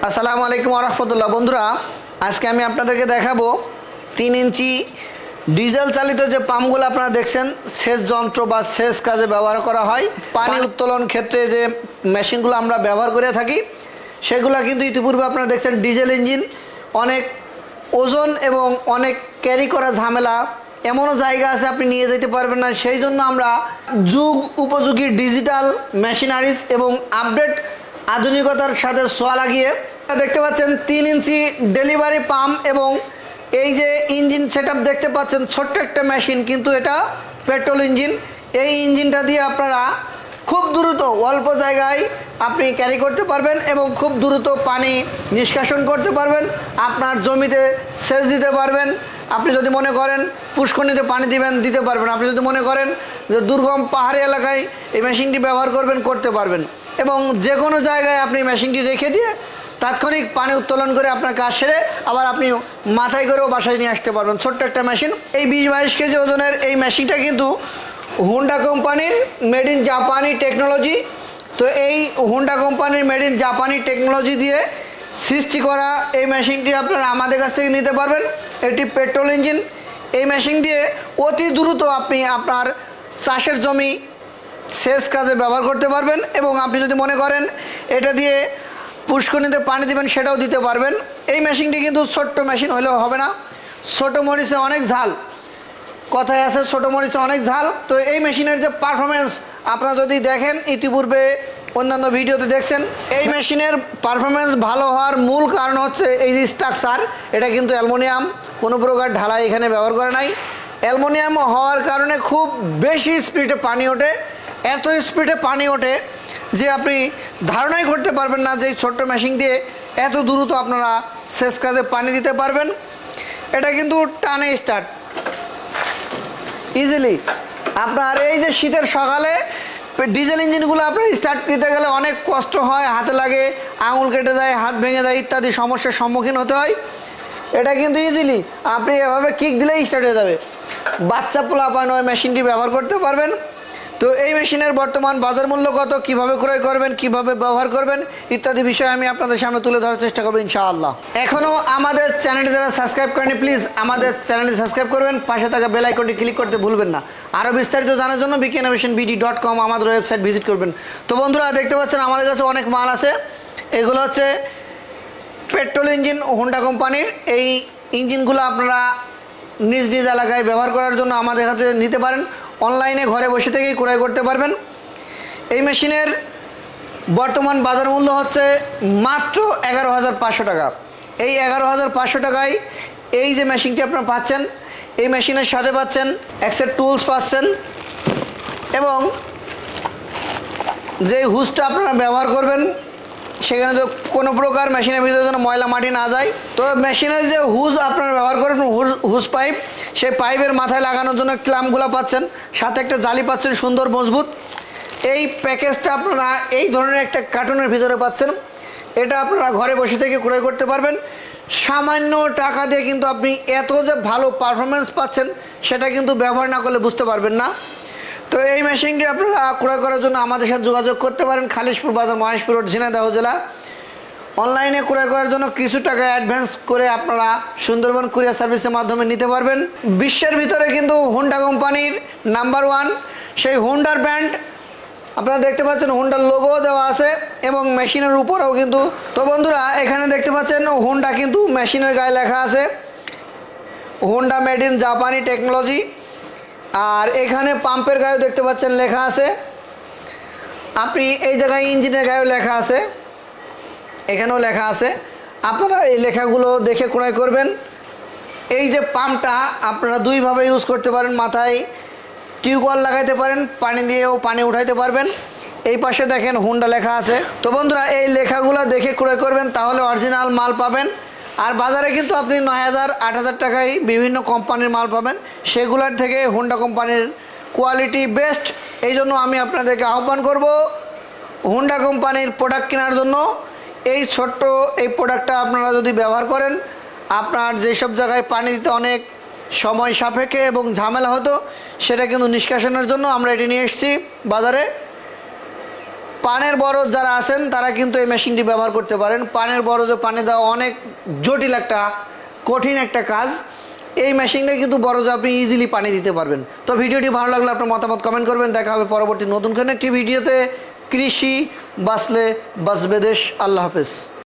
আসসালামু আলাইকুম ওয়া রাহমাতুল্লাহ। বন্ধুরা, আজকে আমি আপনাদেরকে দেখাবো 3 ইঞ্চি ডিজেল চালিত যে পাম্পগুলো আপনারা দেখছেন সেচ যন্ত্র বা সেচ কাজে ব্যবহার করা হয়। পানি উত্তোলন ক্ষেত্রে যে মেশিনগুলো আমরা ব্যবহার করে থাকি সেগুলো কিন্তু ইতিপূর্বে আপনারা দেখছেন ডিজেল ইঞ্জিন, অনেক ওজন এবং অনেক ক্যারি করা ঝামেলা, এমনও জায়গা আছে আপনি নিয়ে যেতে পারবেন না। সেই জন্য আমরা যুগ উপযোগী ডিজিটাল মেশিনারিজ এবং আপডেট আধুনিকতার সাথে ছোঁয়া লাগিয়ে দেখতে পাচ্ছেন 3 ইঞ্চি ডেলিভারি পাম্প এবং এই যে ইঞ্জিন সেটআপ দেখতে পাচ্ছেন, ছোট্ট একটা মেশিন কিন্তু এটা পেট্রোল ইঞ্জিন। এই ইঞ্জিনটা দিয়ে আপনারা খুব দ্রুত অল্প জায়গায় আপনি ক্যারি করতে পারবেন এবং খুব দ্রুত পানি নিষ্কাশন করতে পারবেন, আপনার জমিতে সেচ দিতে পারবেন। আপনি যদি মনে করেন পুষ্করণীতে পানি দিবেন, দিতে পারবেন। আপনি যদি মনে করেন যে দুর্গম পাহাড়ি এলাকায় এই মেশিনটি ব্যবহার করবেন, করতে পারবেন। এবং যে কোনো জায়গায় আপনি মেশিনটি রেখে দিয়ে তাৎক্ষণিক পানি উত্তোলন করে আপনার কাজ সেরে আবার আপনি মাথায় করেও বাসায় নিয়ে আসতে পারবেন। ছোট্ট একটা মেশিন। এই 20-22 কেজি ওজনের এই মেশিনটা কিন্তু হুন্ডা কোম্পানির মেড ইন জাপানি টেকনোলজি। তো এই হুন্ডা কোম্পানির মেড ইন জাপানি টেকনোলজি দিয়ে সৃষ্টি করা এই মেশিনটি আপনারা আমাদের কাছ থেকে নিতে পারবেন। এটি পেট্রোল ইঞ্জিন। এই মেশিন দিয়ে অতি দ্রুত আপনি আপনার চাষের জমি সেচ কাজে ব্যবহার করতে পারবেন এবং আপনি যদি মনে করেন এটা দিয়ে পুষ্করণীতে পানি দিবেন, সেটাও দিতে পারবেন। এই মেশিনটি কিন্তু ছোট্ট মেশিন হলেও হবে না, ছোটো মরিচে অনেক ঝাল, কথায় আছে ছোটো মরিচে অনেক ঝাল। তো এই মেশিনের যে পারফরমেন্স আপনারা যদি দেখেন, ইতিপূর্বে অন্যান্য ভিডিওতে দেখছেন, এই মেশিনের পারফরমেন্স ভালো হওয়ার মূল কারণ হচ্ছে এই যে স্ট্রাকচার। এটা কিন্তু অ্যালুমিনিয়াম, কোনো প্রকার ঢালাই এখানে ব্যবহার করা নাই। অ্যালুমিনিয়াম হওয়ার কারণে খুব বেশি স্পিডে পানি ওঠে, এত স্পিডে পানি ওঠে যে আপনি ধারণাই করতে পারবেন না যে এই ছোট্ট মেশিন দিয়ে এত দ্রুত আপনারা সেচ কাজে পানি দিতে পারবেন। এটা কিন্তু টানে স্টার্ট ইজিলি। আপনার এই যে শীতের সকালে ডিজেল ইঞ্জিনগুলো আপনার স্টার্ট দিতে গেলে অনেক কষ্ট হয়, হাতে লাগে, আঙুল কেটে যায়, হাত ভেঙে যায়, ইত্যাদি সমস্যার সম্মুখীন হতে হয়। এটা কিন্তু ইজিলি আপনি এভাবে কিক দিলেই স্টার্ট হয়ে যাবে। বাচ্চা পোলাপান ওই মেশিনটি ব্যবহার করতে পারবেন। তো এই মেশিনের বর্তমান বাজার মূল্য কত, কীভাবে ক্রয় করবেন, কিভাবে ব্যবহার করবেন ইত্যাদি বিষয় আমি আপনাদের সামনে তুলে ধরার চেষ্টা করব ইনশাআল্লাহ। এখনও আমাদের চ্যানেলটি যারা সাবস্ক্রাইব করেনি, প্লিজ আমাদের চ্যানেলটি সাবস্ক্রাইব করবেন, পাশে থাকা বেল আইকনটি ক্লিক করতে ভুলবেন না। আরও বিস্তারিত জানার জন্য bkinnovationbd.com আমাদের ওয়েবসাইট ভিজিট করবেন। তো বন্ধুরা, দেখতে পাচ্ছেন আমাদের কাছে অনেক মাল আছে। এগুলো হচ্ছে পেট্রোল ইঞ্জিন হুন্ডা কোম্পানির। এই ইঞ্জিনগুলো আপনারা নিজ নিজ এলাকায় ব্যবহার করার জন্য আমাদের কাছে নিতে পারেন। অনলাইনে ঘরে বসে থেকেই ক্রয় করতে পারবেন। এই মেশিনের বর্তমান বাজার মূল্য হচ্ছে মাত্র 11,500 টাকা। এই 11,500 টাকায় এই যে মেশিনটি আপনারা পাচ্ছেন, এই মেশিনের সাথে পাচ্ছেন এক সেট টুলস পাচ্ছেন এবং যে হুজটা আপনারা ব্যবহার করবেন সেখানে তো কোনো প্রকার মেশিনের ভিতরে যেন ময়লা মাটি না যায়। তো মেশিনের যে হুজ আপনারা ব্যবহার করবেন, হুজ পাইপ, সেই পাইপের মাথায় লাগানোর জন্য ক্ল্যাম্পগুলো পাচ্ছেন, সাথে একটা জালি পাচ্ছেন সুন্দর মজবুত। এই প্যাকেজটা আপনারা এই ধরনের একটা কার্টুনের ভিতরে পাচ্ছেন। এটা আপনারা ঘরে বসে থেকে ক্রয় করতে পারবেন সামান্য টাকা দিয়ে। কিন্তু আপনি এত যে ভালো পারফরমেন্স পাচ্ছেন সেটা কিন্তু ব্যবহার না করলে বুঝতে পারবেন না। তো এই মেশিনটি আপনারা ক্রয় করার জন্য আমাদের সাথে যোগাযোগ করতে পারেন। খালিশপুর বাজার, মহেশপুর রোড, ঝিনাইদহ জেলা। অনলাইনে ক্রয় করার জন্য কিছু টাকা অ্যাডভান্স করে আপনারা সুন্দরবন কুরিয়ার সার্ভিসের মাধ্যমে নিতে পারবেন। বিশ্বের ভিতরে কিন্তু হুন্ডা কোম্পানির নাম্বার 1 সেই হুন্ডার ব্র্যান্ড আপনারা দেখতে পাচ্ছেন, হুন্ডার লোগো দেওয়া আছে এবং মেশিনের উপরেও কিন্তু। তো বন্ধুরা, এখানে দেখতে পাচ্ছেন হুন্ডা কিন্তু মেশিনের গায়ে লেখা আছে হুন্ডা মেড ইন জাপানি টেকনোলজি। আর এখানে পাম্পের গায়েও দেখতে পাচ্ছেন লেখা আছে। আপনি এই জায়গায় ইঞ্জিনের গায়েও লেখা আছে, এখানেও লেখা আছে। আপনারা এই লেখাগুলো দেখে ক্রয় করবেন। এই যে পাম্পটা আপনারা দুইভাবে ইউজ করতে পারেন। মাথায় টিউবওয়েল লাগাইতে পারেন, পানি দিয়েও পানি উঠাইতে পারবেন। এই পাশে দেখেন হুন্ডা লেখা আছে। তো বন্ধুরা, এই লেখাগুলো দেখে ক্রয় করবেন, তাহলে অরিজিনাল মাল পাবেন। আর বাজারে কিন্তু আপনি 9,000 8,000 টাকায় বিভিন্ন কোম্পানির মাল পাবেন, সেগুলোর থেকে হুন্ডা কোম্পানির কোয়ালিটি বেস্ট। এই জন্য আমি আপনাদেরকে আহ্বান করব হুন্ডা কোম্পানির প্রোডাক্ট কেনার জন্য। এই ছোট্ট এই প্রোডাক্টটা আপনারা যদি ব্যবহার করেন, আপনার যেসব জায়গায় পানি দিতে অনেক সময় সাপেক্ষে এবং ঝামেলা হতো, সেটা কিন্তু নিষ্কাশনের জন্য আমরা এটি নিয়ে এসেছি বাজারে। পানের বরজ যারা আছেন তারা কিন্তু এই মেশিনটি ব্যবহার করতে পারেন। পানের বরজে পানি দেওয়া অনেক জটিল একটা কঠিন একটা কাজ। এই মেশিনে কিন্তু বরজে আপনি ইজিলি পানি দিতে পারবেন। তো ভিডিওটি ভালো লাগলে আপনার মতামত কমেন্ট করবেন। দেখা হবে পরবর্তী নতুন কোনো একটি ভিডিওতে। কৃষি বাঁচলে বাঁচবে দেশ। আল্লাহ হাফেজ।